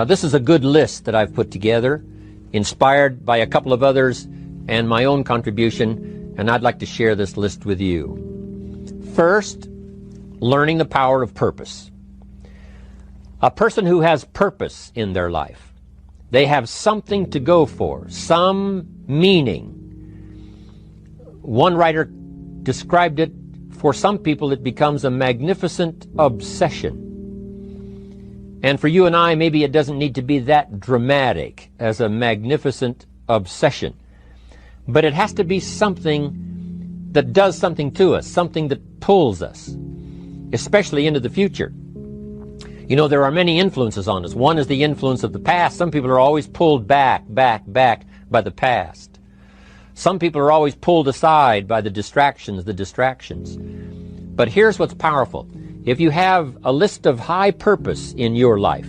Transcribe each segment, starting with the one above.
This is a good list that I've put together, inspired by a couple of others and my own contribution, and I'd like to share this list with you. First, learning the power of purpose. A person who has purpose in their life, they have something to go for, some meaning. One writer described it, for some people it becomes a magnificent obsession. And for you and I, maybe it doesn't need to be that dramatic as a magnificent obsession. But it has to be something that does something to us, something that pulls us, especially into the future. You know, there are many influences on us. One is the influence of the past. Some people are always pulled back by the past. Some people are always pulled aside by the distractions. But here's what's powerful. If you have a list of high purpose in your life,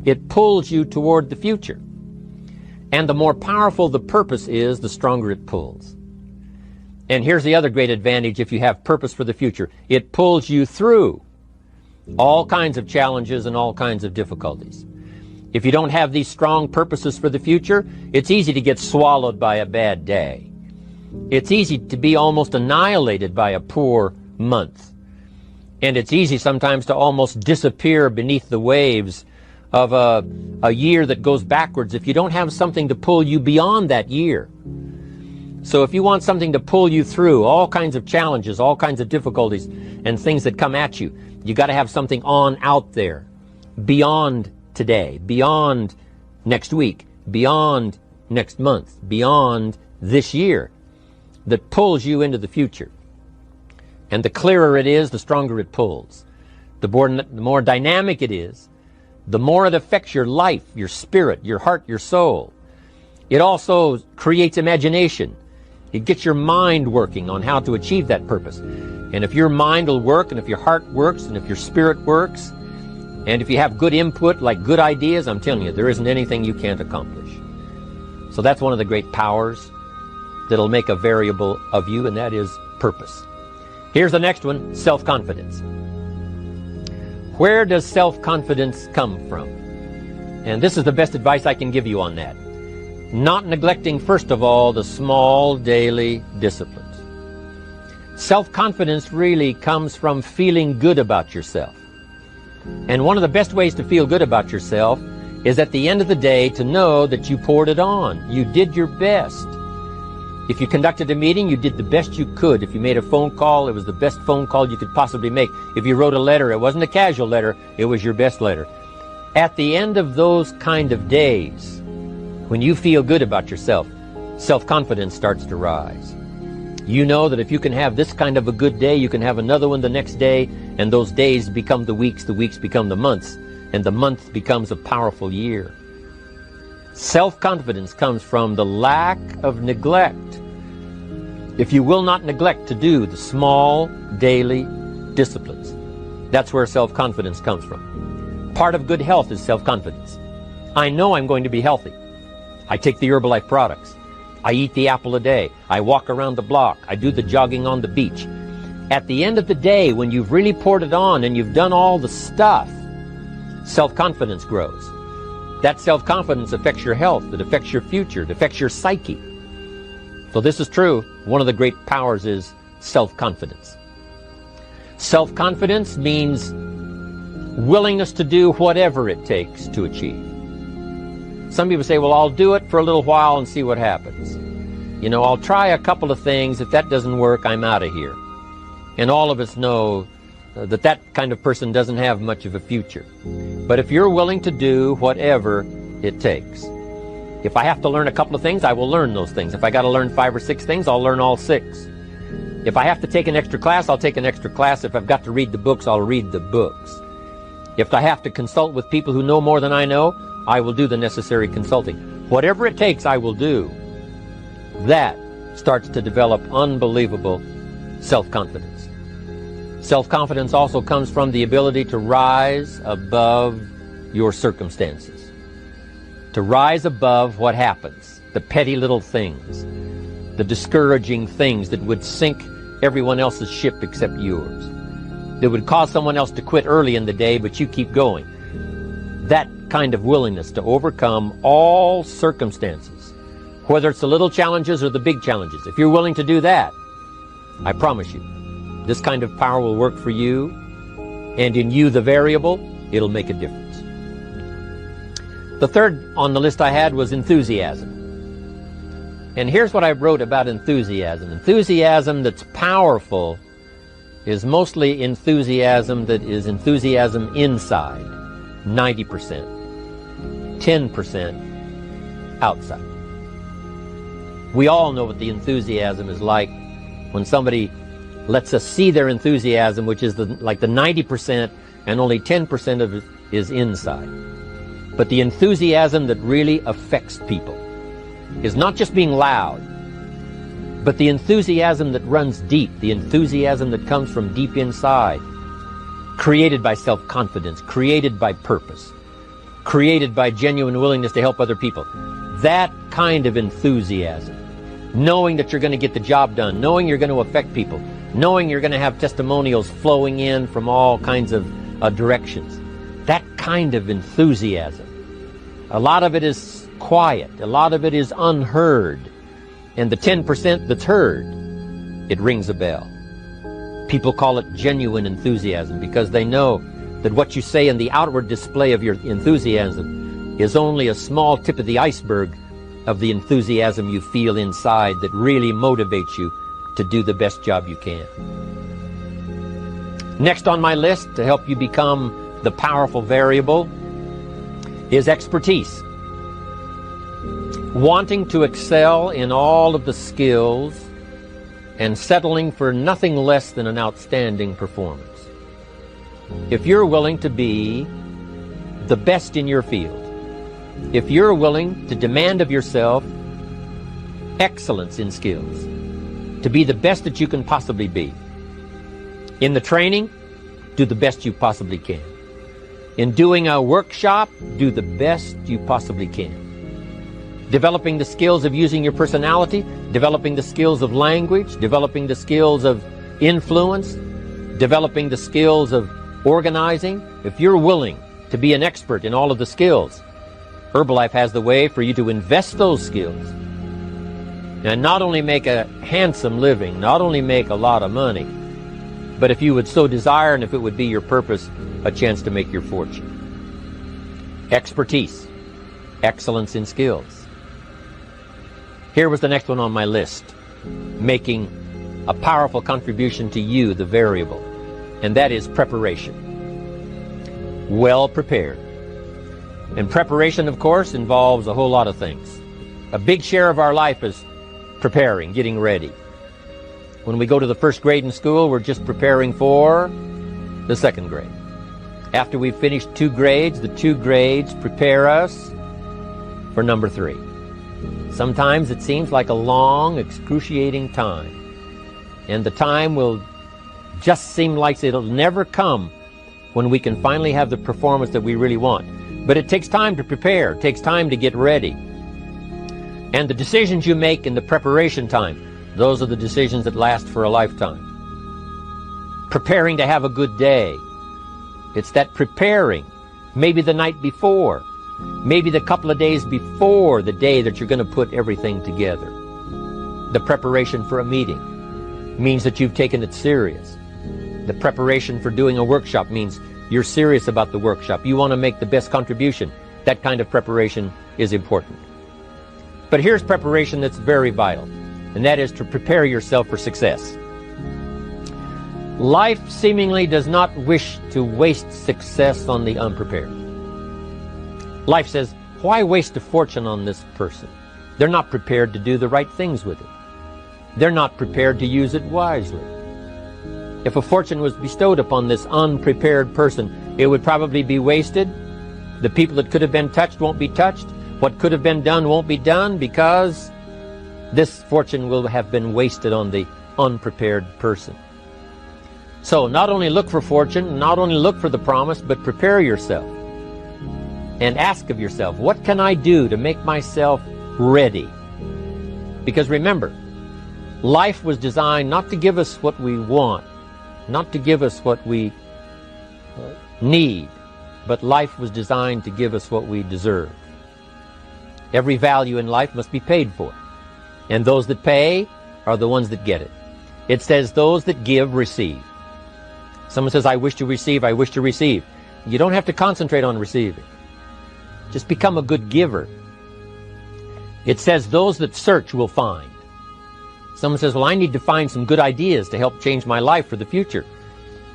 it pulls you toward the future. And the more powerful the purpose is, the stronger it pulls. And here's the other great advantage if you have purpose for the future. It pulls you through all kinds of challenges and all kinds of difficulties. If you don't have these strong purposes for the future, it's easy to get swallowed by a bad day. It's easy to be almost annihilated by a poor month. And it's easy sometimes to almost disappear beneath the waves of a year that goes backwards if you don't have something to pull you beyond that year. So if you want something to pull you through all kinds of challenges, all kinds of difficulties and things that come at you, you got to have something on out there, beyond today, beyond next week, beyond next month, beyond this year, that pulls you into the future. And the clearer it is, the stronger it pulls. The more dynamic it is, the more it affects your life, your spirit, your heart, your soul. It also creates imagination. It gets your mind working on how to achieve that purpose. And if your mind will work, and if your heart works, and if your spirit works, and if you have good input, like good ideas, I'm telling you, there isn't anything you can't accomplish. So that's one of the great powers that'll make a variable of you, and that is purpose. Here's the next one, self-confidence. Where does self-confidence come from? And this is the best advice I can give you on that. Not neglecting, first of all, the small daily disciplines. Self-confidence really comes from feeling good about yourself. And one of the best ways to feel good about yourself is at the end of the day to know that you poured it on. You did your best. If you conducted a meeting, you did the best you could. If you made a phone call, it was the best phone call you could possibly make. If you wrote a letter, it wasn't a casual letter, it was your best letter. At the end of those kind of days, when you feel good about yourself, self-confidence starts to rise. You know that if you can have this kind of a good day, you can have another one the next day, and those days become the weeks become the months, and the month becomes a powerful year. Self-confidence comes from the lack of neglect. If you will not neglect to do the small daily disciplines, that's where self-confidence comes from. Part of good health is self-confidence. I know I'm going to be healthy. I take the Herbalife products. I eat the apple a day. I walk around the block. I do the jogging on the beach. At the end of the day, when you've really poured it on and you've done all the stuff, self-confidence grows. That self-confidence affects your health. It affects your future. It affects your psyche. So this is true. One of the great powers is self-confidence. Self-confidence means willingness to do whatever it takes to achieve. Some people say, well, I'll do it for a little while and see what happens. You know, I'll try a couple of things. If that doesn't work, I'm out of here. And all of us know that that kind of person doesn't have much of a future. But if you're willing to do whatever it takes, if I have to learn a couple of things, I will learn those things. If I got to learn 5 or 6 things, I'll learn all 6. If I have to take an extra class, I'll take an extra class. If I've got to read the books, I'll read the books. If I have to consult with people who know more than I know, I will do the necessary consulting. Whatever it takes, I will do. That starts to develop unbelievable self-confidence. Self-confidence also comes from the ability to rise above your circumstances. To rise above what happens, the petty little things, the discouraging things that would sink everyone else's ship except yours, that would cause someone else to quit early in the day, but you keep going. That kind of willingness to overcome all circumstances, whether it's the little challenges or the big challenges, if you're willing to do that, I promise you, this kind of power will work for you, and in you, the variable, it'll make a difference. The third on the list I had was enthusiasm. And here's what I wrote about enthusiasm. Enthusiasm that's powerful is mostly enthusiasm that is enthusiasm inside, 90%, 10% outside. We all know what the enthusiasm is like when somebody lets us see their enthusiasm, which is like the 90%, and only 10% of it is inside. But the enthusiasm that really affects people is not just being loud, but the enthusiasm that runs deep, the enthusiasm that comes from deep inside, created by self-confidence, created by purpose, created by genuine willingness to help other people. That kind of enthusiasm, knowing that you're going to get the job done, knowing you're going to affect people, knowing you're going to have testimonials flowing in from all kinds of directions. That kind of enthusiasm. A lot of it is quiet. A lot of it is unheard. And the 10% that's heard, it rings a bell. People call it genuine enthusiasm because they know that what you say in the outward display of your enthusiasm is only a small tip of the iceberg of the enthusiasm you feel inside that really motivates you to do the best job you can. Next on my list to help you become the powerful variable is expertise. Wanting to excel in all of the skills and settling for nothing less than an outstanding performance. If you're willing to be the best in your field, if you're willing to demand of yourself excellence in skills, to be the best that you can possibly be, in the training, do the best you possibly can. In doing a workshop, do the best you possibly can. Developing the skills of using your personality, developing the skills of language, developing the skills of influence, developing the skills of organizing. If you're willing to be an expert in all of the skills, Herbalife has the way for you to invest those skills and not only make a handsome living, not only make a lot of money, but if you would so desire and if it would be your purpose, a chance to make your fortune. Expertise, excellence in skills. Here was the next one on my list, making a powerful contribution to you, the variable, and that is preparation. Well prepared. And preparation, of course, involves a whole lot of things. A big share of our life is preparing, getting ready. When we go to the first grade in school, we're just preparing for the second grade. After we've finished 2 grades, the 2 grades prepare us for number 3. Sometimes it seems like a long, excruciating time. And the time will just seem like it'll never come when we can finally have the performance that we really want. But it takes time to prepare. It takes time to get ready. And the decisions you make in the preparation time, those are the decisions that last for a lifetime. Preparing to have a good day. It's that preparing, maybe the night before, maybe the couple of days before the day that you're going to put everything together. The preparation for a meeting means that you've taken it serious. The preparation for doing a workshop means you're serious about the workshop. You want to make the best contribution. That kind of preparation is important. But here's preparation that's very vital, and that is to prepare yourself for success. Life seemingly does not wish to waste success on the unprepared. Life says, why waste a fortune on this person? They're not prepared to do the right things with it. They're not prepared to use it wisely. If a fortune was bestowed upon this unprepared person, it would probably be wasted. The people that could have been touched won't be touched. What could have been done won't be done because this fortune will have been wasted on the unprepared person. So not only look for fortune, not only look for the promise, but prepare yourself. And ask of yourself, what can I do to make myself ready? Because remember, life was designed not to give us what we want, not to give us what we need, but life was designed to give us what we deserve. Every value in life must be paid for, and those that pay are the ones that get it. It says those that give receive. Someone says, I wish to receive, I wish to receive. You don't have to concentrate on receiving. Just become a good giver. It says those that search will find. Someone says, well, I need to find some good ideas to help change my life for the future.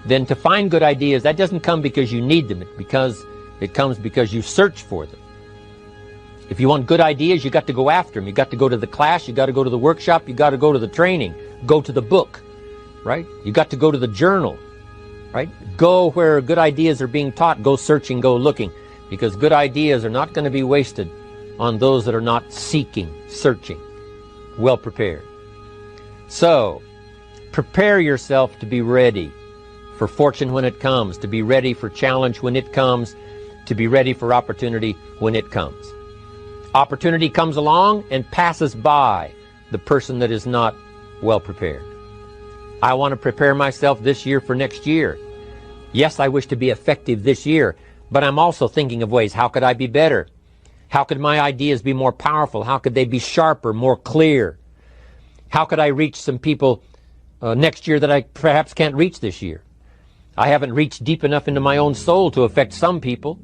Then to find good ideas, that doesn't come because you need them. It comes because you search for them. If you want good ideas, you got to go after them. You got to go to the class, you got to go to the workshop, you got to go to the training, go to the book, right? You got to go to the journal, right? Go where good ideas are being taught. Go searching, go looking, because good ideas are not going to be wasted on those that are not seeking, searching, well prepared. So, prepare yourself to be ready for fortune when it comes, to be ready for challenge when it comes, to be ready for opportunity when it comes. Opportunity comes along and passes by the person that is not well prepared. I want to prepare myself this year for next year. Yes, I wish to be effective this year, but I'm also thinking of ways, how could I be better? How could my ideas be more powerful? How could they be sharper, more clear? How could I reach some people next year that I perhaps can't reach this year? I haven't reached deep enough into my own soul to affect some people.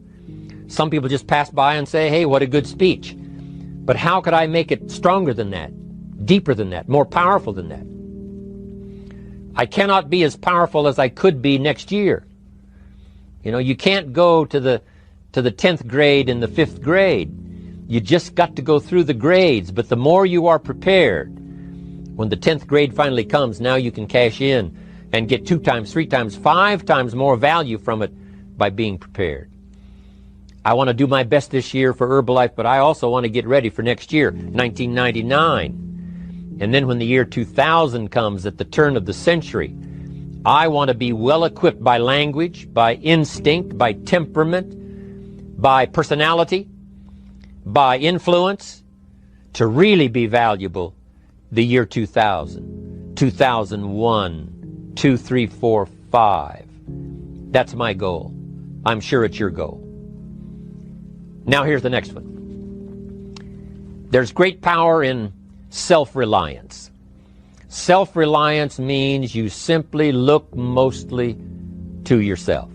Some people just pass by and say, hey, what a good speech. But how could I make it stronger than that, deeper than that, more powerful than that? I cannot be as powerful as I could be next year. You know, you can't go to the 10th grade in the 5th grade. You just got to go through the grades. But the more you are prepared, when the 10th grade finally comes, now you can cash in and get 2 times, 3 times, 5 times more value from it by being prepared. I want to do my best this year for Herbalife, but I also want to get ready for next year, 1999. And then when the year 2000 comes, at the turn of the century, I want to be well equipped by language, by instinct, by temperament, by personality, by influence, to really be valuable the year 2000, 2001, 2, 3, 4, 5. That's my goal. I'm sure it's your goal. Now here's the next one. There's great power in self-reliance. Self-reliance means you simply look mostly to yourself.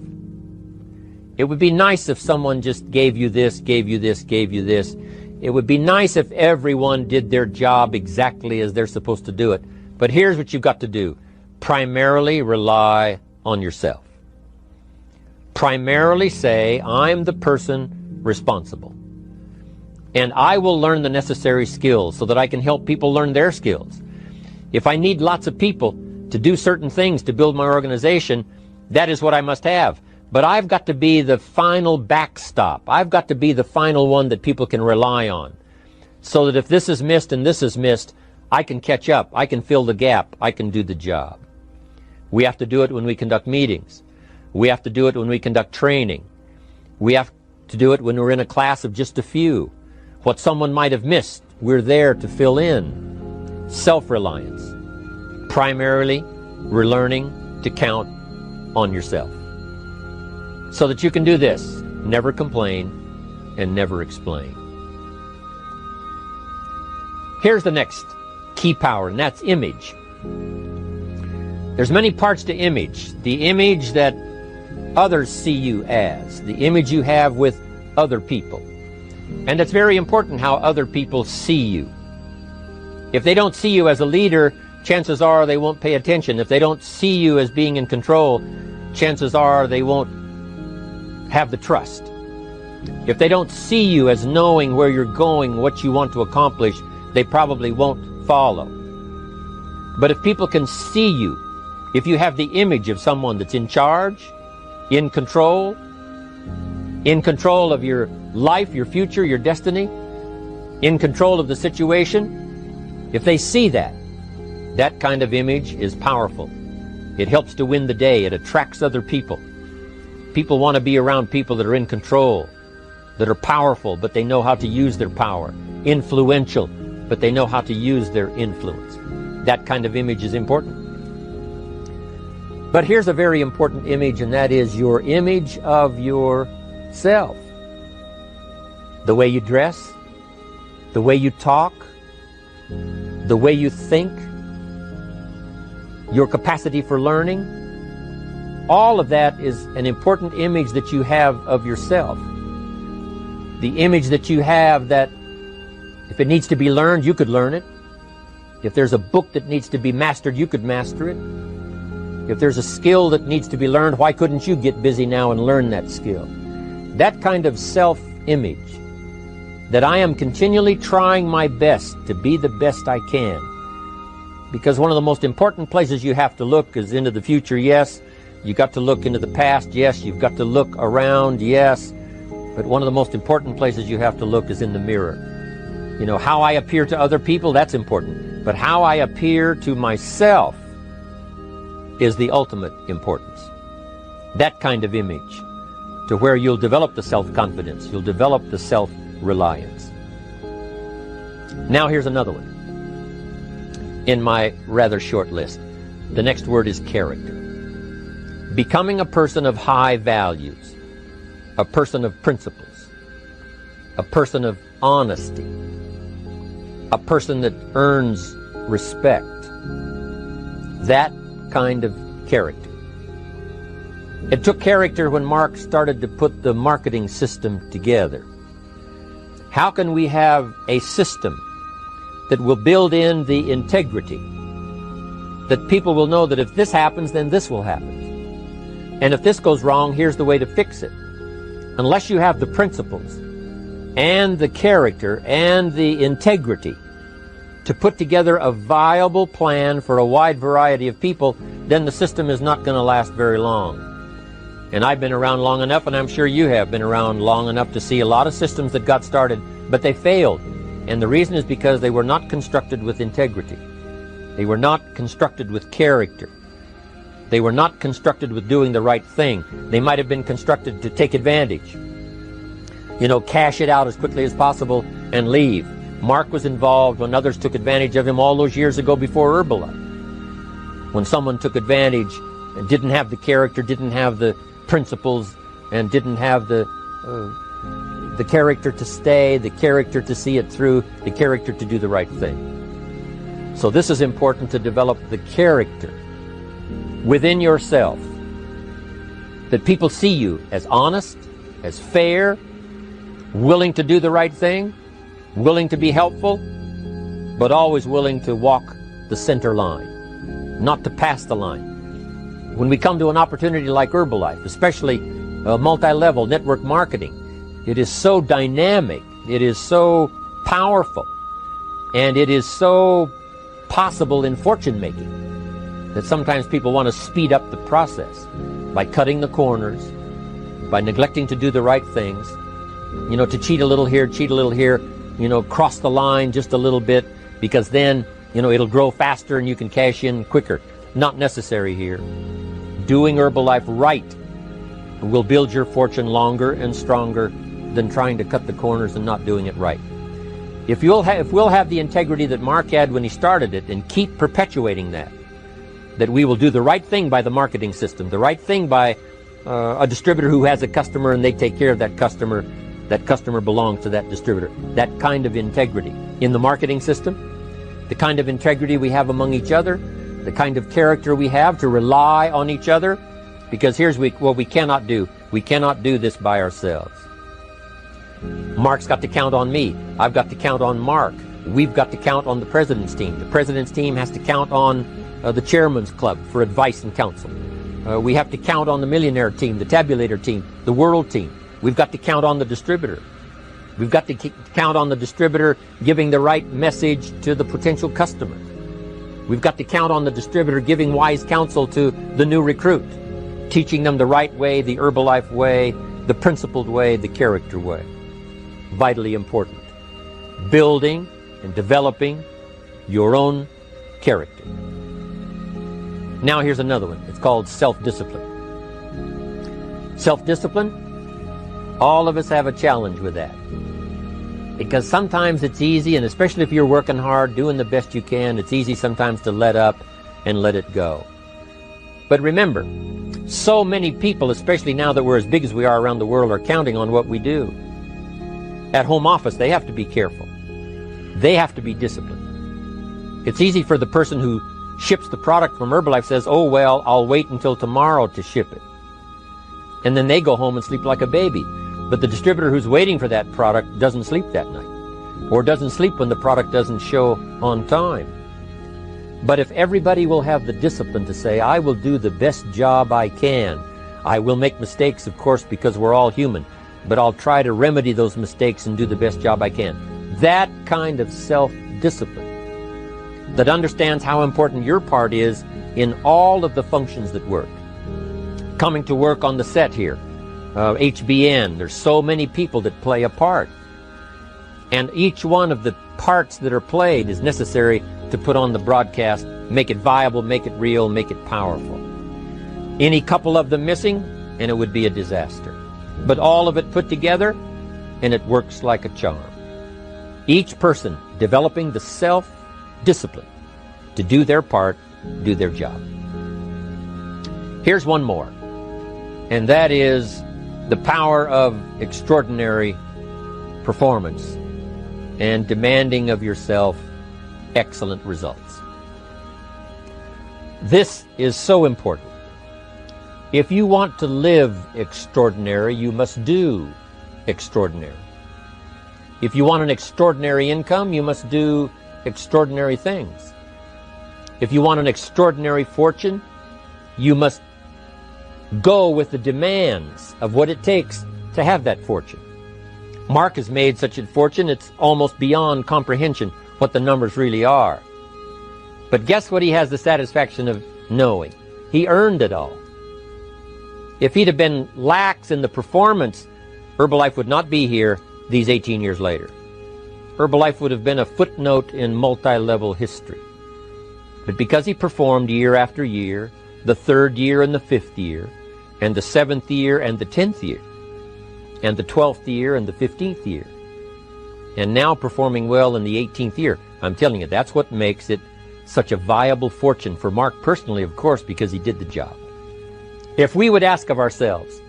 It would be nice if someone just gave you this, gave you this, gave you this. It would be nice if everyone did their job exactly as they're supposed to do it. But here's what you've got to do. Primarily rely on yourself. Primarily say, I'm the person responsible. And I will learn the necessary skills so that I can help people learn their skills. If I need lots of people to do certain things to build my organization, that is what I must have. But I've got to be the final backstop. I've got to be the final one that people can rely on. So that if this is missed and this is missed, I can catch up. I can fill the gap. I can do the job. We have to do it when we conduct meetings. We have to do it when we conduct training. We have to do it when we're in a class of just a few. What someone might have missed, we're there to fill in. Self-reliance. Primarily, we're learning to count on yourself. So that you can do this, never complain and never explain. Here's the next key power, and that's image. There's many parts to image. The image that others see you as, the image you have with other people. And it's very important how other people see you. If they don't see you as a leader, chances are they won't pay attention. If they don't see you as being in control, chances are they won't have the trust. If they don't see you as knowing where you're going, what you want to accomplish, they probably won't follow. But if people can see you, if you have the image of someone that's in charge, in control of your life, your future, your destiny, in control of the situation, if they see that, that kind of image is powerful. It helps to win the day. It attracts other people. People want to be around people that are in control, that are powerful, but they know how to use their power. Influential, but they know how to use their influence. That kind of image is important. But here's a very important image, and that is your image of yourself. self. The way you dress, the way you talk, the way you think, your capacity for learning, all of that is an important image that you have of yourself. The image that you have that if it needs to be learned, you could learn it. If there's a book that needs to be mastered, you could master it. If there's a skill that needs to be learned, why couldn't you get busy now and learn that skill? That kind of self-image, that I am continually trying my best to be the best I can. Because one of the most important places you have to look is into the future, yes. You've got to look into the past, yes. You've got to look around, yes. But one of the most important places you have to look is in the mirror. You know, how I appear to other people, that's important. But how I appear to myself is the ultimate importance. That kind of image, to where you'll develop the self-confidence, you'll develop the self-reliance. Now here's another one in my rather short list. The next word is character. Becoming a person of high values, a person of principles, a person of honesty, a person that earns respect. That kind of character. It took character when Mark started to put the marketing system together. How can we have a system that will build in the integrity, that people will know that if this happens, then this will happen. And if this goes wrong, here's the way to fix it. Unless you have the principles and the character and the integrity to put together a viable plan for a wide variety of people, then the system is not going to last very long. And I've been around long enough, and I'm sure you have been around long enough to see a lot of systems that got started, but they failed. And the reason is because they were not constructed with integrity. They were not constructed with character. They were not constructed with doing the right thing. They might have been constructed to take advantage. You know, cash it out as quickly as possible and leave. Mark was involved when others took advantage of him all those years ago before Herbalife. When someone took advantage and didn't have the character, didn't have the principles, and didn't have the character to stay, the character to see it through, the character to do the right thing. So this is important, to develop the character within yourself, that people see you as honest, as fair, willing to do the right thing, willing to be helpful, but always willing to walk the center line, not to pass the line. When we come to an opportunity like Herbalife, especially multi-level network marketing, it is so dynamic, it is so powerful, and it is so possible in fortune making that sometimes people want to speed up the process by cutting the corners, by neglecting to do the right things, you know, to cheat a little here, you know, cross the line just a little bit, because then, you know, it'll grow faster and you can cash in quicker. Not necessary here. Doing Herbalife right will build your fortune longer and stronger than trying to cut the corners and not doing it right. If we'll have the integrity that Mark had when he started it, and keep perpetuating that we will do the right thing by the marketing system, the right thing by a distributor who has a customer and they take care of that customer belongs to that distributor. That kind of integrity in the marketing system, the kind of integrity we have among each other, the kind of character we have to rely on each other, because here's what we cannot do. We cannot do this by ourselves. Mark's got to count on me. I've got to count on Mark. We've got to count on the president's team. The president's team has to count on the chairman's club for advice and counsel. We have to count on the millionaire team, the tabulator team, the world team. We've got to count on the distributor. We've got to count on the distributor giving the right message to the potential customer. We've got to count on the distributor giving wise counsel to the new recruit, teaching them the right way, the Herbalife way, the principled way, the character way. Vitally important. Building and developing your own character. Now here's another one. It's called self-discipline. Self-discipline, all of us have a challenge with that. Because sometimes it's easy, and especially if you're working hard, doing the best you can, it's easy sometimes to let up and let it go. But remember, so many people, especially now that we're as big as we are around the world, are counting on what we do. At home office, they have to be careful. They have to be disciplined. It's easy for the person who ships the product from Herbalife says, oh, well, I'll wait until tomorrow to ship it. And then they go home and sleep like a baby. But the distributor who's waiting for that product doesn't sleep that night, or doesn't sleep when the product doesn't show on time. But if everybody will have the discipline to say, I will do the best job I can. I will make mistakes, of course, because we're all human, but I'll try to remedy those mistakes and do the best job I can. That kind of self-discipline that understands how important your part is in all of the functions that work. Coming to work on the set here, HBN, there's so many people that play a part. And each one of the parts that are played is necessary to put on the broadcast, make it viable, make it real, make it powerful. Any couple of them missing, and it would be a disaster. But all of it put together, and it works like a charm. Each person developing the self-discipline to do their part, do their job. Here's one more, and that is the power of extraordinary performance and demanding of yourself excellent results. This is so important. If you want to live extraordinary, you must do extraordinary. If you want an extraordinary income, you must do extraordinary things. If you want an extraordinary fortune, you must go with the demands of what it takes to have that fortune. Mark has made such a fortune, it's almost beyond comprehension what the numbers really are. But guess what he has the satisfaction of knowing? He earned it all. If he'd have been lax in the performance, Herbalife would not be here these 18 years later. Herbalife would have been a footnote in multi-level history. But because he performed year after year, the 3rd year and the 5th year, and the 7th year and the 10th year, and the 12th year and the 15th year, and now performing well in the 18th year, I'm telling you, that's what makes it such a viable fortune for Mark personally, of course, because he did the job. If we would ask of ourselves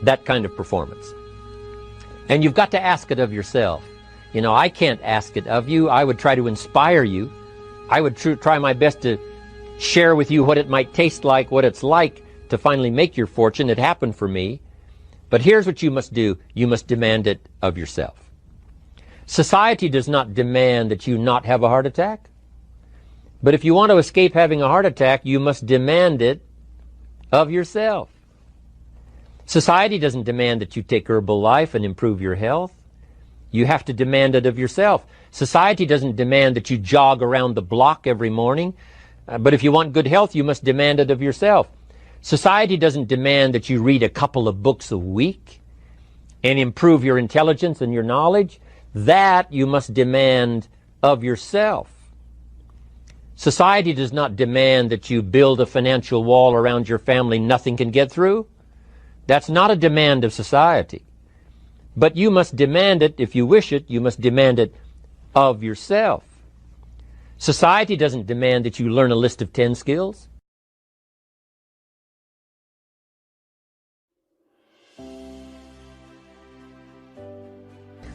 that kind of performance, and you've got to ask it of yourself. You know, I can't ask it of you. I would try to inspire you. I would try my best to share with you what it might taste like, what it's like to finally make your fortune. It happened for me. But here's what you must do. You must demand it of yourself. Society does not demand that you not have a heart attack. But if you want to escape having a heart attack, you must demand it of yourself. Society doesn't demand that you take Herbalife and improve your health. You have to demand it of yourself. Society doesn't demand that you jog around the block every morning. But if you want good health, you must demand it of yourself. Society doesn't demand that you read a couple of books a week and improve your intelligence and your knowledge. That you must demand of yourself. Society does not demand that you build a financial wall around your family nothing can get through. That's not a demand of society. But you must demand it, if you wish it, you must demand it of yourself. Society doesn't demand that you learn a list of 10 skills.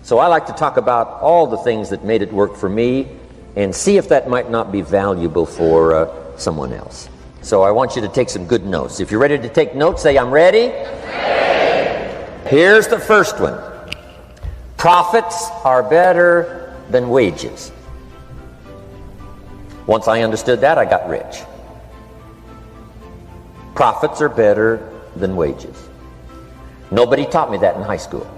So I like to talk about all the things that made it work for me and see if that might not be valuable for someone else. So I want you to take some good notes. If you're ready to take notes, say, I'm ready. Ready. Here's the first one. Profits are better than wages. Once I understood that, I got rich. Profits are better than wages. Nobody taught me that in high school.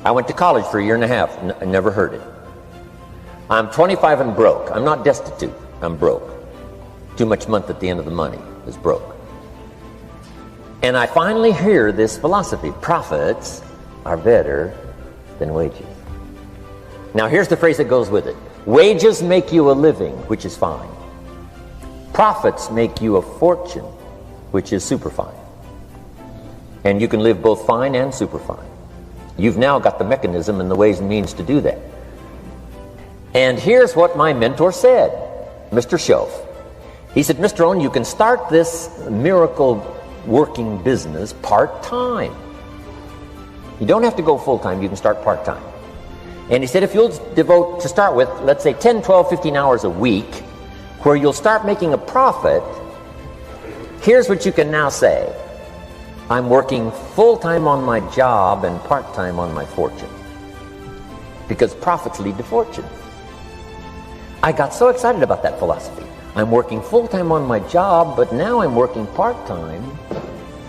I went to college for a year and a half and I never heard it. I'm 25 and broke. I'm not destitute. I'm broke. Too much month at the end of the money is broke. And I finally hear this philosophy. Profits are better than wages. Now here's the phrase that goes with it. Wages make you a living, which is fine. Profits make you a fortune, which is super fine. And you can live both fine and super fine. You've now got the mechanism and the ways and means to do that. And here's what my mentor said, Mr. Schoaf. He said, Mr. Rohn, you can start this miracle working business part-time. You don't have to go full-time, you can start part-time. And he said, if you'll devote, to start with, let's say 10, 12, 15 hours a week, where you'll start making a profit, here's what you can now say. I'm working full-time on my job and part-time on my fortune. Because profits lead to fortune. I got so excited about that philosophy. I'm working full-time on my job, but now I'm working part-time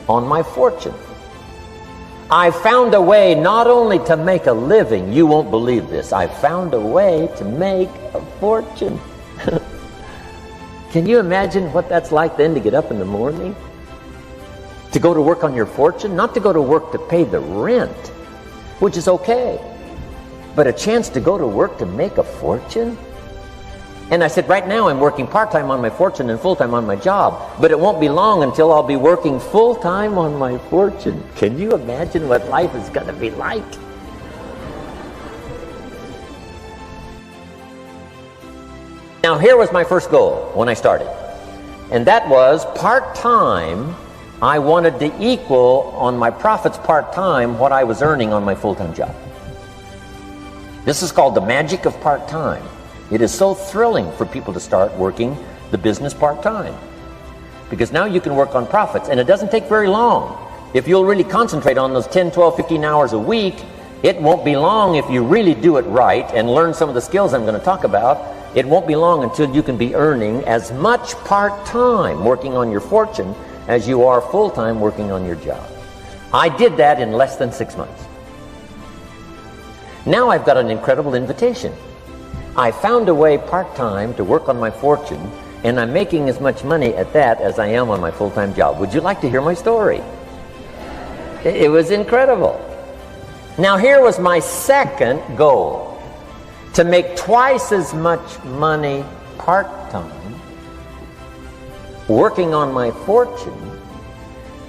on my fortune. I found a way not only to make a living, you won't believe this, I found a way to make a fortune. Can you imagine what that's like then to get up in the morning? To go to work on your fortune? Not to go to work to pay the rent, which is okay, but a chance to go to work to make a fortune? And I said, right now I'm working part-time on my fortune and full-time on my job, but it won't be long until I'll be working full-time on my fortune. Can you imagine what life is going to be like? Now here was my first goal when I started, and that was part-time. I wanted to equal on my profits part-time what I was earning on my full-time job. This is called the magic of part-time. It is so thrilling for people to start working the business part-time, because now you can work on profits, and it doesn't take very long. If you'll really concentrate on those 10, 12, 15 hours a week, it won't be long if you really do it right and learn some of the skills I'm going to talk about. It won't be long until you can be earning as much part-time working on your fortune as you are full-time working on your job. I did that in less than 6 months. Now I've got an incredible invitation. I found a way part-time to work on my fortune, and I'm making as much money at that as I am on my full-time job. Would you like to hear my story? It was incredible. Now here was my second goal, to make twice as much money part-time working on my fortune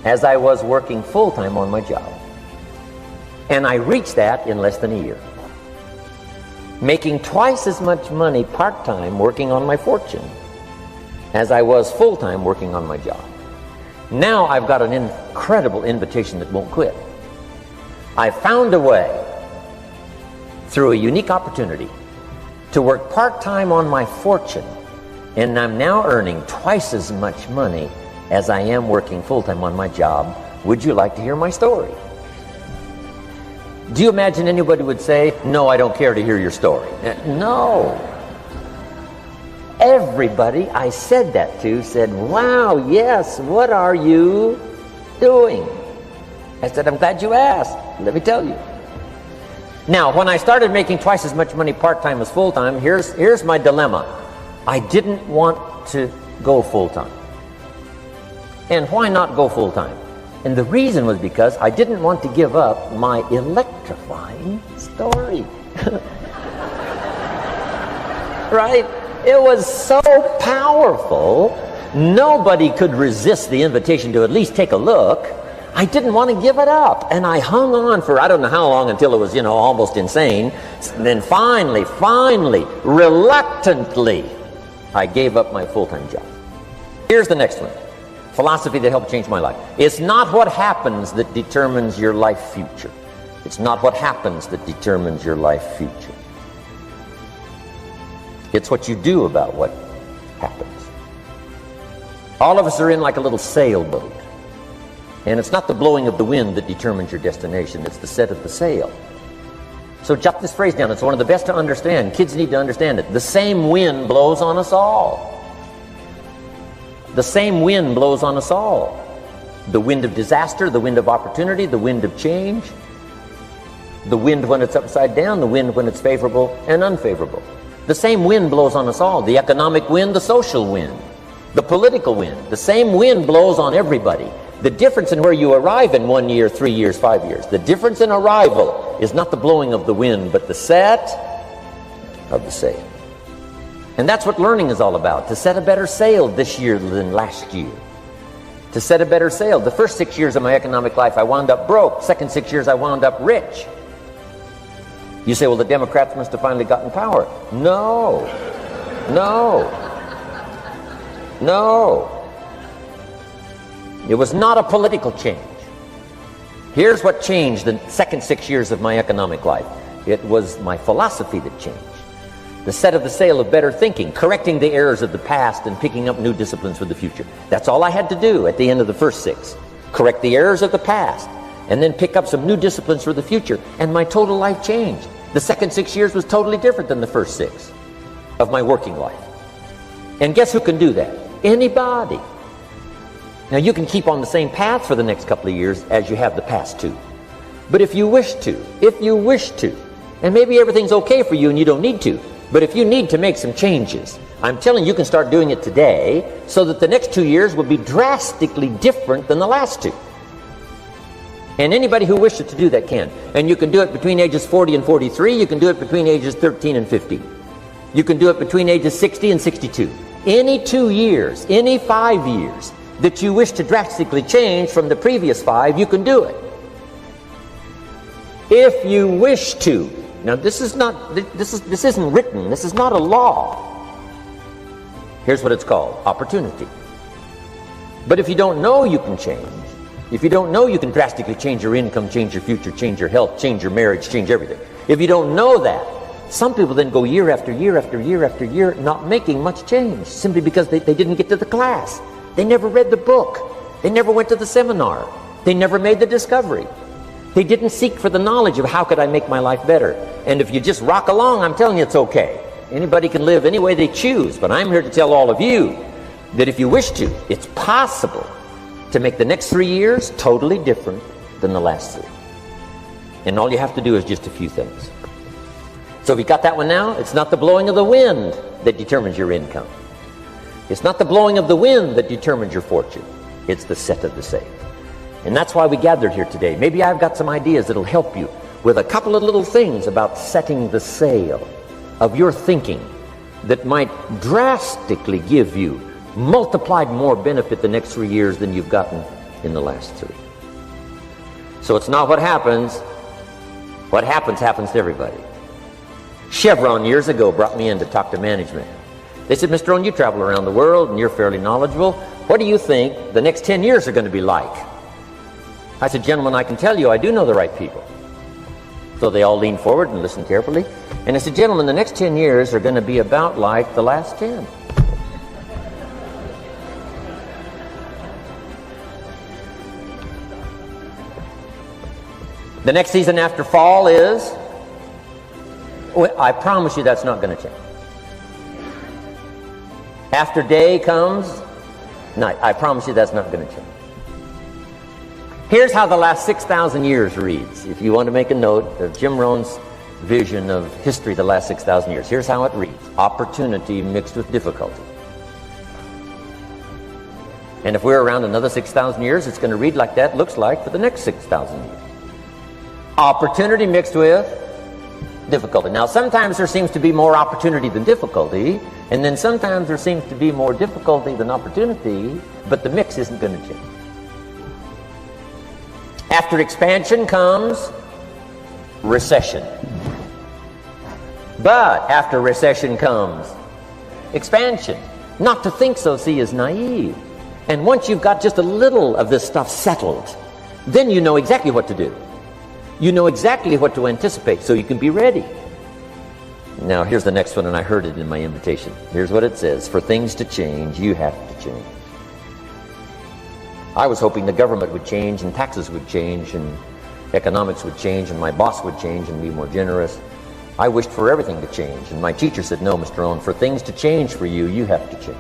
as I was working full-time on my job. And I reached that in less than a year. Making twice as much money part-time working on my fortune as I was full-time working on my job. Now I've got an incredible invitation that won't quit. I found a way, through a unique opportunity, to work part-time on my fortune, and I'm now earning twice as much money as I am working full-time on my job. Would you like to hear my story? Do you imagine anybody would say, no, I don't care to hear your story? No. Everybody I said that to said, wow, yes, what are you doing? I said, I'm glad you asked. Let me tell you. Now, when I started making twice as much money part-time as full-time, here's my dilemma. I didn't want to go full-time. And why not go full-time? And the reason was because I didn't want to give up my electrifying story. Right? It was so powerful, nobody could resist the invitation to at least take a look. I didn't want to give it up, and I hung on for I don't know how long until it was, almost insane. And then finally, reluctantly, I gave up my full-time job. Here's the next one. Philosophy that helped change my life. It's not what happens that determines your life future. It's not what happens that determines your life future. It's what you do about what happens. All of us are in like a little sailboat. And it's not the blowing of the wind that determines your destination. It's the set of the sail. So jot this phrase down. It's one of the best to understand. Kids need to understand it. The same wind blows on us all. The same wind blows on us all. The wind of disaster, the wind of opportunity, the wind of change. The wind when it's upside down, the wind when it's favorable and unfavorable. The same wind blows on us all. The economic wind, the social wind, the political wind. The same wind blows on everybody. The difference in where you arrive in 1 year, 3 years, 5 years, the difference in arrival is not the blowing of the wind, but the set of the sail. And that's what learning is all about, to set a better sail this year than last year. To set a better sail. The first 6 years of my economic life, I wound up broke. Second 6 years, I wound up rich. You say, well, the Democrats must have finally gotten power. No. No. No. It was not a political change. Here's what changed the second 6 years of my economic life. It was my philosophy that changed. The set of the sail of better thinking, correcting the errors of the past and picking up new disciplines for the future. That's all I had to do at the end of the first 6. Correct the errors of the past and then pick up some new disciplines for the future. And my total life changed. The second 6 years was totally different than the first 6 of my working life. And guess who can do that? Anybody. Now you can keep on the same path for the next couple of years as you have the past 2. But if you wish to, and maybe everything's okay for you and you don't need to, but if you need to make some changes, I'm telling you, you can start doing it today so that the next 2 years will be drastically different than the last 2. And anybody who wishes to do that can. And you can do it between ages 40 and 43. You can do it between ages 13 and 15. You can do it between ages 60 and 62. Any 2 years, any 5 years that you wish to drastically change from the previous 5, you can do it. If you wish to. Now this isn't written, this is not a law. Here's what it's called, opportunity. But if you don't know you can change, if you don't know you can drastically change your income, change your future, change your health, change your marriage, change everything. If you don't know that, some people then go year after year after year after year not making much change simply because they didn't get to the class. They never read the book. They never went to the seminar. They never made the discovery. They didn't seek for the knowledge of how could I make my life better. And if you just rock along, I'm telling you it's okay. Anybody can live any way they choose, but I'm here to tell all of you that if you wish to, it's possible to make the next 3 years totally different than the last 3. And all you have to do is just a few things. So if you got that one now, it's not the blowing of the wind that determines your income. It's not the blowing of the wind that determines your fortune. It's the set of the sail. And that's why we gathered here today. Maybe I've got some ideas that'll help you with a couple of little things about setting the sail of your thinking that might drastically give you multiplied more benefit the next 3 years than you've gotten in the last 3. So it's not what happens. What happens to everybody. Chevron years ago brought me in to talk to management. They said, Mr. Rohn, you travel around the world and you're fairly knowledgeable. What do you think the next 10 years are going to be like? I said, gentlemen, I can tell you I do know the right people. So they all leaned forward and listened carefully. And I said, gentlemen, the next 10 years are going to be about like the last 10. The next season after fall is, I promise you that's not going to change. After day comes night. I promise you that's not going to change. Here's how the last 6,000 years reads. If you want to make a note of Jim Rohn's vision of history the last 6,000 years, here's how it reads. Opportunity mixed with difficulty. And if we're around another 6,000 years, it's going to read like that looks like for the next 6,000 years. Opportunity mixed with difficulty. Now, sometimes there seems to be more opportunity than difficulty, and then sometimes there seems to be more difficulty than opportunity, but the mix isn't going to change. After expansion comes recession. But after recession comes expansion. Not to think so, see, is naive. And once you've got just a little of this stuff settled, then you know exactly what to do. You know exactly what to anticipate, so you can be ready. Now, here's the next one, and I heard it in my invitation. Here's what it says. For things to change, you have to change. I was hoping the government would change, and taxes would change, and economics would change, and my boss would change and be more generous. I wished for everything to change, and my teacher said, no, Mr. Rohn, for things to change for you, you have to change.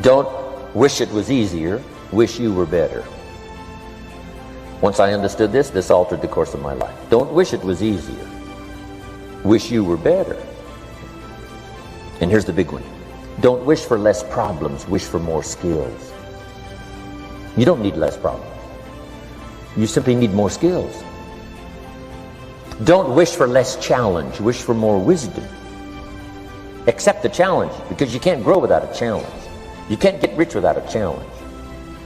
Don't wish it was easier, wish you were better. Once I understood this, this altered the course of my life. Don't wish it was easier. Wish you were better. And here's the big one. Don't wish for less problems, wish for more skills. You don't need less problems. You simply need more skills. Don't wish for less challenge, wish for more wisdom. Accept the challenge, because you can't grow without a challenge. You can't get rich without a challenge.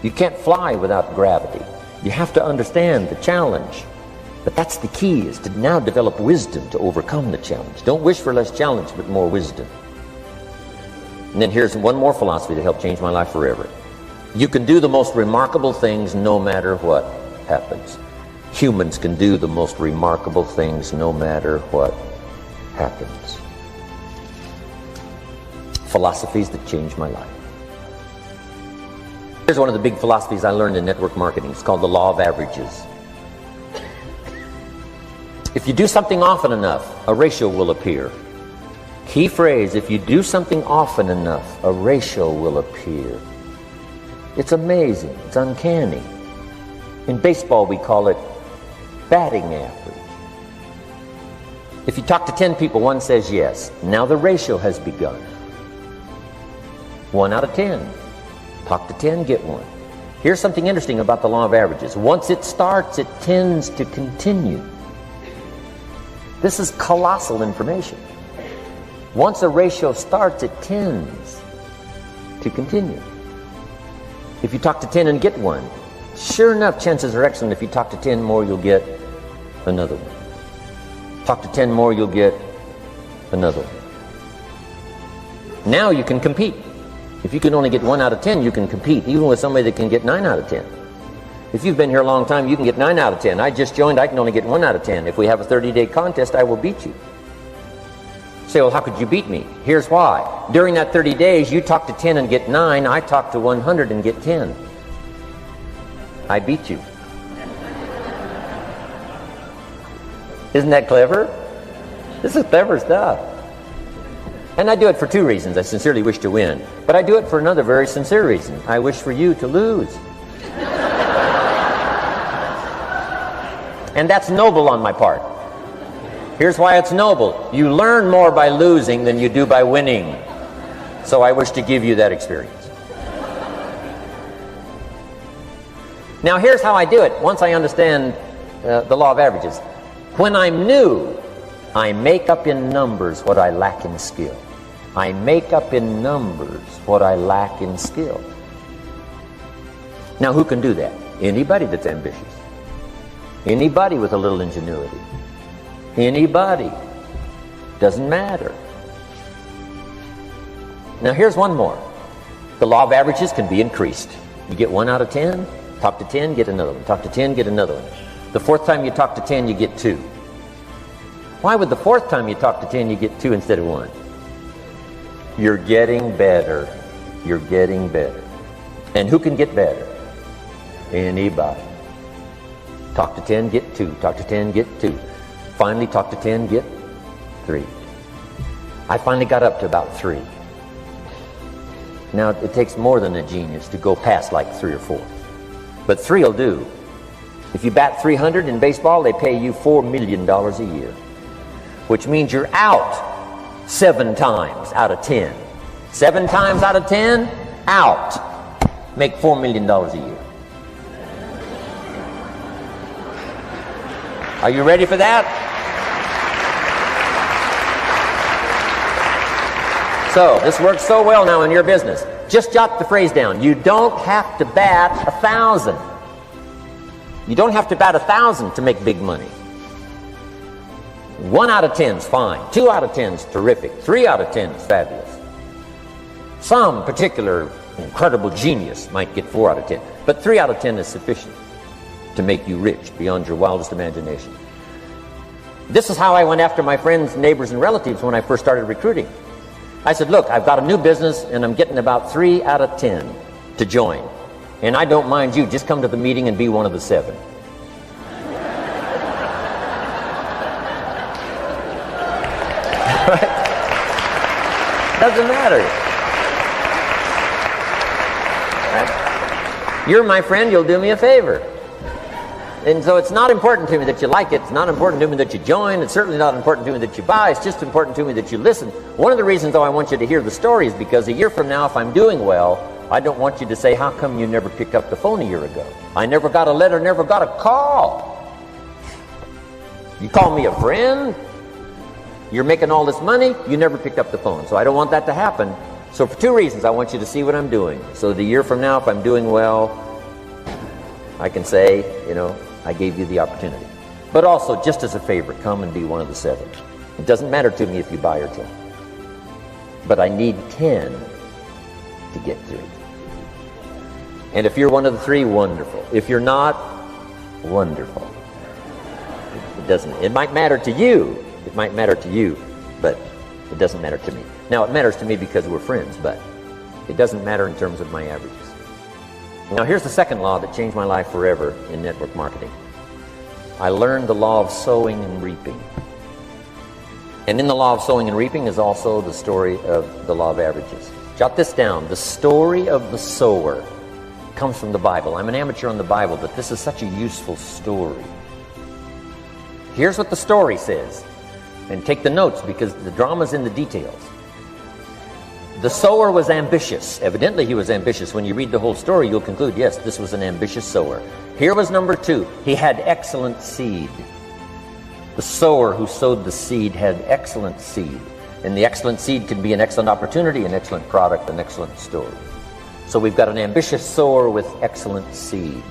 You can't fly without gravity. You have to understand the challenge. But that's the key, is to now develop wisdom to overcome the challenge. Don't wish for less challenge, but more wisdom. And then here's one more philosophy that helped change my life forever. You can do the most remarkable things no matter what happens. Humans can do the most remarkable things no matter what happens. Philosophies that changed my life. Here's one of the big philosophies I learned in network marketing. It's called the law of averages. If you do something often enough, a ratio will appear. Key phrase, if you do something often enough, a ratio will appear. It's amazing. It's uncanny. In baseball, we call it batting average. If you talk to 10 people, one says yes. Now the ratio has begun. 1 out of 10. Talk to 10, get 1. Here's something interesting about the law of averages. Once it starts, it tends to continue. This is colossal information. Once a ratio starts, it tends to continue. If you talk to 10 and get 1, sure enough, chances are excellent. If you talk to 10 more, you'll get another one. Talk to 10 more, you'll get another one. Now you can compete. If you can only get 1 out of 10, you can compete, even with somebody that can get 9 out of 10. If you've been here a long time, you can get 9 out of 10. I just joined, I can only get 1 out of 10. If we have a 30-day contest, I will beat you. Say, well, how could you beat me? Here's why. During that 30 days, you talk to 10 and get 9. I talk to 100 and get 10. I beat you. Isn't that clever? This is clever stuff. And I do it for 2 reasons. I sincerely wish to win. But I do it for another very sincere reason. I wish for you to lose. And that's noble on my part. Here's why it's noble. You learn more by losing than you do by winning. So I wish to give you that experience. Now here's how I do it once I understand the law of averages. When I'm new, I make up in numbers what I lack in skill. I make up in numbers what I lack in skill. Now who can do that? Anybody that's ambitious. Anybody with a little ingenuity. Anybody. Doesn't matter. Now here's one more. The law of averages can be increased. You get 1 out of 10, talk to 10, get another one. Talk to 10, get another one. The 4th time you talk to 10, you get 2. Why would the 4th time you talk to 10, you get 2 instead of 1? You're getting better. You're getting better. And who can get better? Anybody. Talk to 10, get 2. Talk to 10, get 2. Finally, talk to 10, get 3. I finally got up to about 3. Now, it takes more than a genius to go past like 3 or 4. But 3 will do. If you bat 300 in baseball, they pay you $4 million a year. Which means you're out 7 times out of 10. 7 times out of 10, out. Make $4 million a year. Are you ready for that? So, this works so well now in your business. Just jot the phrase down. You don't have to bat 1,000. You don't have to bat 1,000 to make big money. 1 out of 10 is fine. 2 out of 10 is terrific. 3 out of 10 is fabulous. Some particular incredible genius might get 4 out of 10. But 3 out of 10 is sufficient to make you rich beyond your wildest imagination. This is how I went after my friends, neighbors, and relatives when I first started recruiting. I said, look, I've got a new business and I'm getting about 3 out of 10 to join. And I don't mind you, just come to the meeting and be one of the 7. Right? Doesn't matter. Right? You're my friend, you'll do me a favor. And so it's not important to me that you like it. It's not important to me that you join. It's certainly not important to me that you buy. It's just important to me that you listen. One of the reasons, though, I want you to hear the story is because a year from now, if I'm doing well, I don't want you to say, how come you never picked up the phone a year ago? I never got a letter, never got a call. You call me a friend? You're making all this money? You never picked up the phone. So I don't want that to happen. So for 2 reasons, I want you to see what I'm doing. So that a year from now, if I'm doing well, I can say, you know, I gave you the opportunity. But also, just as a favor, come and be one of the 7. It doesn't matter to me if you buy or 10. But I need 10 to get through it. And if you're one of the three, wonderful. If you're not, wonderful. It might matter to you. It might matter to you, but it doesn't matter to me. Now, it matters to me because we're friends, but it doesn't matter in terms of my averages. Now, here's the second law that changed my life forever in network marketing. I learned the law of sowing and reaping. And in the law of sowing and reaping is also the story of the law of averages. Jot this down. The story of the sower comes from the Bible. I'm an amateur on the Bible, but this is such a useful story. Here's what the story says. And take the notes because the drama's in the details. The sower was ambitious. Evidently he was ambitious. When you read the whole story, you'll conclude, yes, this was an ambitious sower. Here was number two. He had excellent seed. The sower who sowed the seed had excellent seed. And the excellent seed can be an excellent opportunity, an excellent product, an excellent story. So we've got an ambitious sower with excellent seed.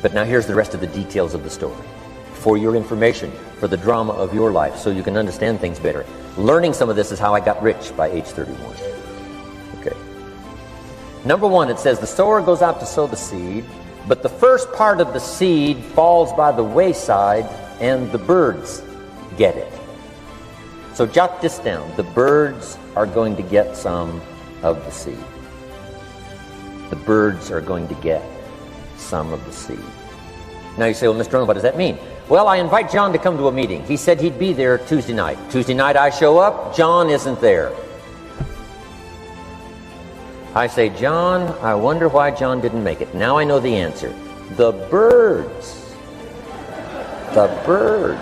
But now here's the rest of the details of the story. For your information, for the drama of your life, so you can understand things better. Learning some of this is how I got rich by age 31. Okay. Number one, it says the sower goes out to sow the seed, but the first part of the seed falls by the wayside and the birds get it. So jot this down. The birds are going to get some of the seed. The birds are going to get some of the seed. Now you say, well, Mr. Rohn, what does that mean? Well, I invite John to come to a meeting. He said he'd be there Tuesday night. Tuesday night I show up, John isn't there. I say, John, I wonder why John didn't make it. Now I know the answer. The birds. The birds.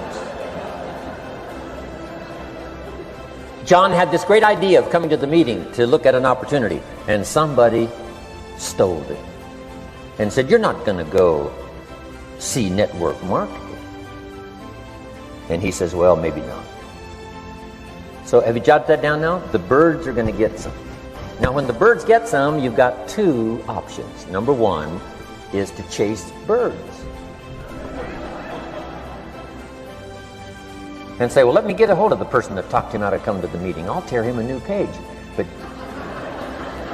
John had this great idea of coming to the meeting to look at an opportunity, and somebody stole it and said, you're not going to go see network marketing. And he says, well, maybe not. So have you jotted that down now? The birds are going to get some. Now, when the birds get some, you've got two options. Number one is to chase birds. And say, well, let me get a hold of the person that talked him out of coming to the meeting. I'll tear him a new page. But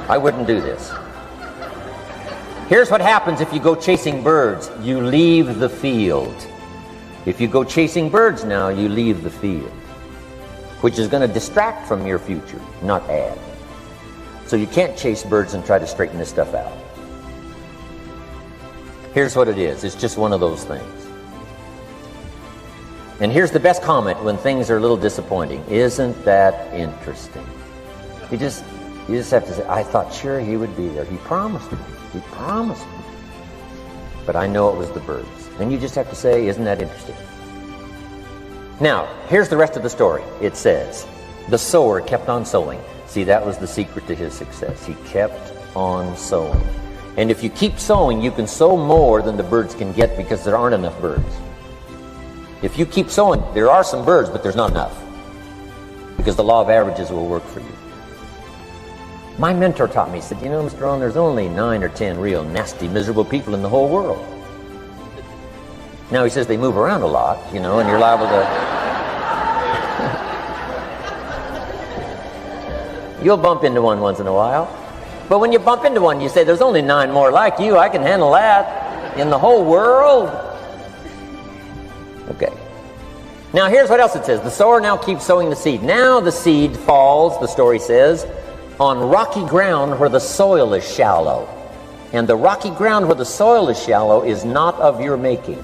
I wouldn't do this. Here's what happens if you go chasing birds. You leave the field. If you go chasing birds now, you leave the field, which is going to distract from your future, not add. So you can't chase birds and try to straighten this stuff out. Here's what it is. It's just one of those things. And here's the best comment when things are a little disappointing. Isn't that interesting? You just have to say, I thought sure he would be there. He promised me. He promised me. But I know it was the birds. And you just have to say, isn't that interesting? Now, here's the rest of the story. It says, the sower kept on sowing. See, that was the secret to his success. He kept on sowing. And if you keep sowing, you can sow more than the birds can get because there aren't enough birds. If you keep sowing, there are some birds, but there's not enough. Because the law of averages will work for you. My mentor taught me, he said, you know, Mr. Rohn, there's only 9 or 10 real nasty, miserable people in the whole world. Now he says they move around a lot, you know, and you're liable to... You'll bump into one once in a while. But when you bump into one, you say, there's only 9 more like you. I can handle that in the whole world. Okay. Now here's what else it says. The sower now keeps sowing the seed. Now the seed falls, the story says, on rocky ground where the soil is shallow. And the rocky ground where the soil is shallow is not of your making.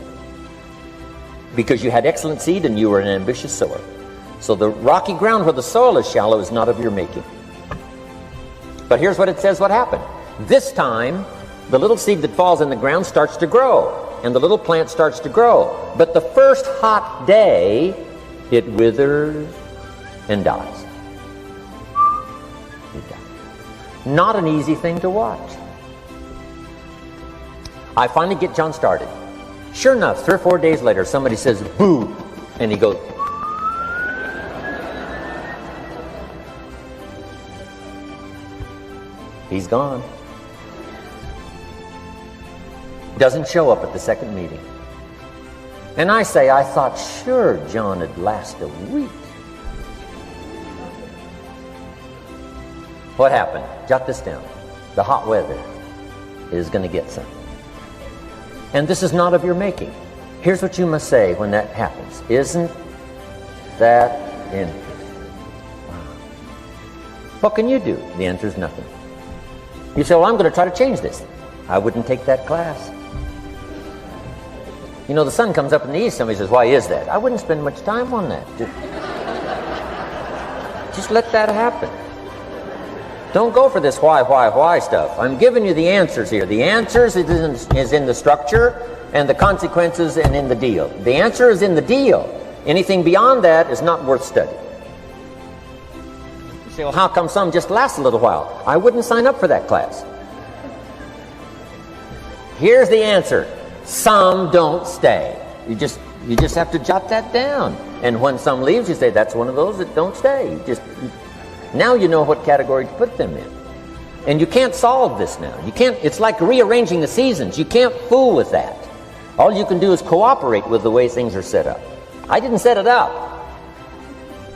Because you had excellent seed and you were an ambitious sower. So the rocky ground where the soil is shallow is not of your making. But here's what it says what happened. This time, the little seed that falls in the ground starts to grow. And the little plant starts to grow. But the first hot day, it withers and dies. It dies. Not an easy thing to watch. I finally get John started. Sure enough, 3 or 4 days later, somebody says, boo, and he goes, he's gone. Doesn't show up at the second meeting. And I say, I thought sure John would last a week. What happened? Jot this down. The hot weather is going to get some. And this is not of your making. Here's what you must say when that happens. Isn't that interesting? Wow. What can you do? The answer is nothing. You say, well, I'm going to try to change this. I wouldn't take that class. You know, the sun comes up in the east. Somebody says, why is that? I wouldn't spend much time on that. Just let that happen. Don't go for this why stuff. I'm giving you the answers here. The answers is in the structure, and the consequences and in the deal. The answer is in the deal. Anything beyond that is not worth studying. You say, well, how come some just last a little while? I wouldn't sign up for that class. Here's the answer. Some don't stay. You just have to jot that down. And when some leaves, you say, that's one of those that don't stay. Now you know what category to put them in. And you can't solve this now. You can't. It's like rearranging the seasons. You can't fool with that. All you can do is cooperate with the way things are set up. I didn't set it up.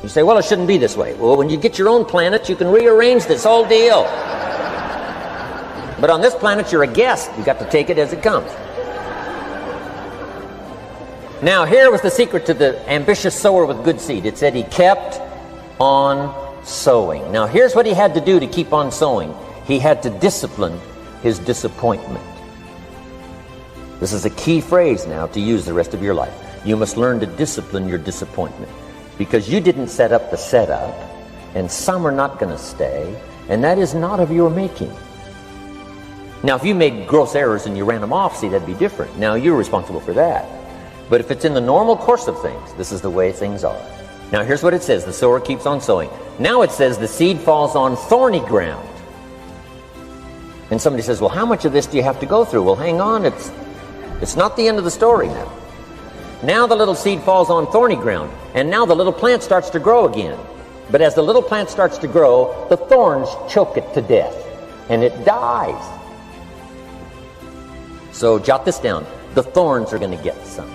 You say, well, it shouldn't be this way. Well, when you get your own planet, you can rearrange this whole deal. But on this planet, you're a guest. You got to take it as it comes. Now, here was the secret to the ambitious sower with good seed. It said he kept on sowing. Now, here's what he had to do to keep on sowing. He had to discipline his disappointment. This is a key phrase now to use the rest of your life. You must learn to discipline your disappointment, because you didn't set up the setup, and some are not going to stay, and that is not of your making. Now, if you made gross errors and you ran them off, see, that'd be different. Now, you're responsible for that. But if it's in the normal course of things, this is the way things are. Now, here's what it says. The sower keeps on sowing. Now it says the seed falls on thorny ground. And somebody says, well, how much of this do you have to go through? Well, hang on. It's not the end of the story now. Now the little seed falls on thorny ground. And now the little plant starts to grow again. But as the little plant starts to grow, the thorns choke it to death. And it dies. So jot this down. The thorns are going to get some.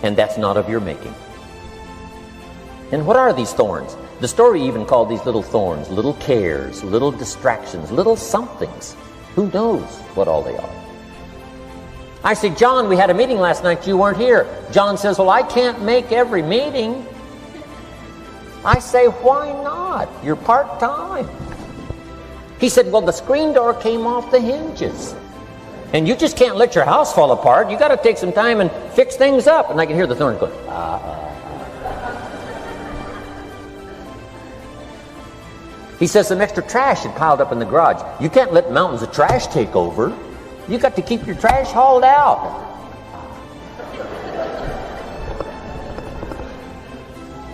And that's not of your making. And what are these thorns? The story even called these little thorns, little cares, little distractions, little somethings. Who knows what all they are? I say, John, we had a meeting last night, you weren't here. John says, well, I can't make every meeting. I say, why not? You're part-time. He said, well, the screen door came off the hinges. And you just can't let your house fall apart. You got to take some time and fix things up. And I can hear the thorns going, He says some extra trash had piled up in the garage. You can't let mountains of trash take over. You got to keep your trash hauled out.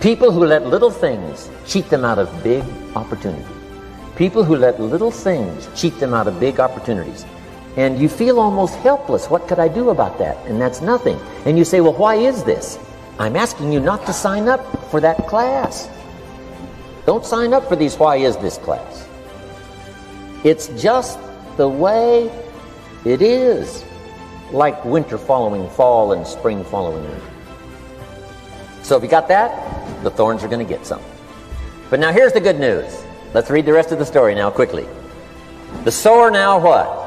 People who let little things cheat them out of big opportunities. People who let little things cheat them out of big opportunities. And you feel almost helpless. What could I do about that? And that's nothing. And you say, well, why is this? I'm asking you not to sign up for that class. Don't sign up for these why is this class. It's just the way it is. Like winter following fall and spring following winter. So if you got that, the thorns are going to get some. But now here's the good news. Let's read the rest of the story now quickly. The sower now what?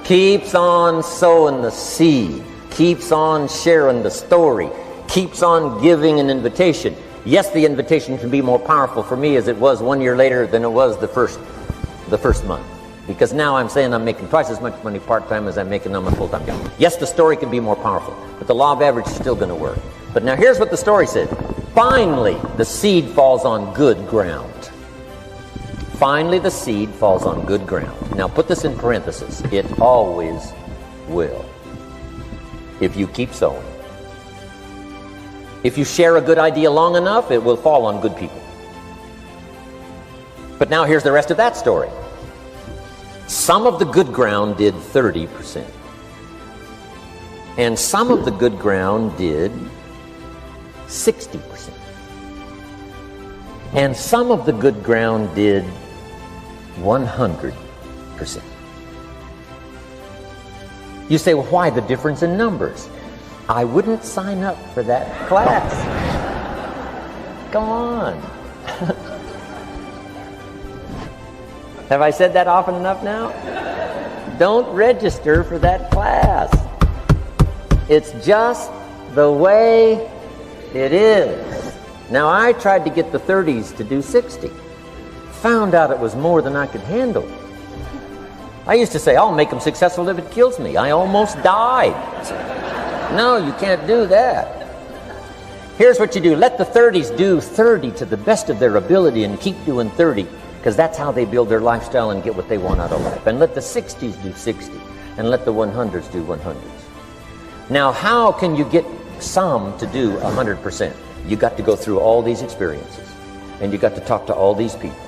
Keeps on sowing the seed, keeps on sharing the story, keeps on giving an invitation. Yes, the invitation can be more powerful for me as it was 1 year later than it was the first month. Because now I'm saying I'm making twice as much money part-time as I'm making on my full-time job. Yes, the story can be more powerful, but the law of average is still going to work. But now here's what the story said. Finally, the seed falls on good ground. Finally, the seed falls on good ground. Now put this in parentheses. It always will. If you keep sowing. If you share a good idea long enough, it will fall on good people. But now here's the rest of that story. Some of the good ground did 30%. And some of the good ground did 60%. And some of the good ground did 100%. You say, well, why the difference in numbers? I wouldn't sign up for that class. Come on. Have I said that often enough now? Don't register for that class. It's just the way it is. Now, I tried to get the 30s to do 60. Found out it was more than I could handle. I used to say, I'll make them successful if it kills me. I almost died. No, you can't do that. Here's what you do. Let the 30s do 30 to the best of their ability and keep doing 30, because that's how they build their lifestyle and get what they want out of life. And let the 60s do 60, and let the 100s do 100s. Now, how can you get some to do 100%? You got to go through all these experiences, and you got to talk to all these people.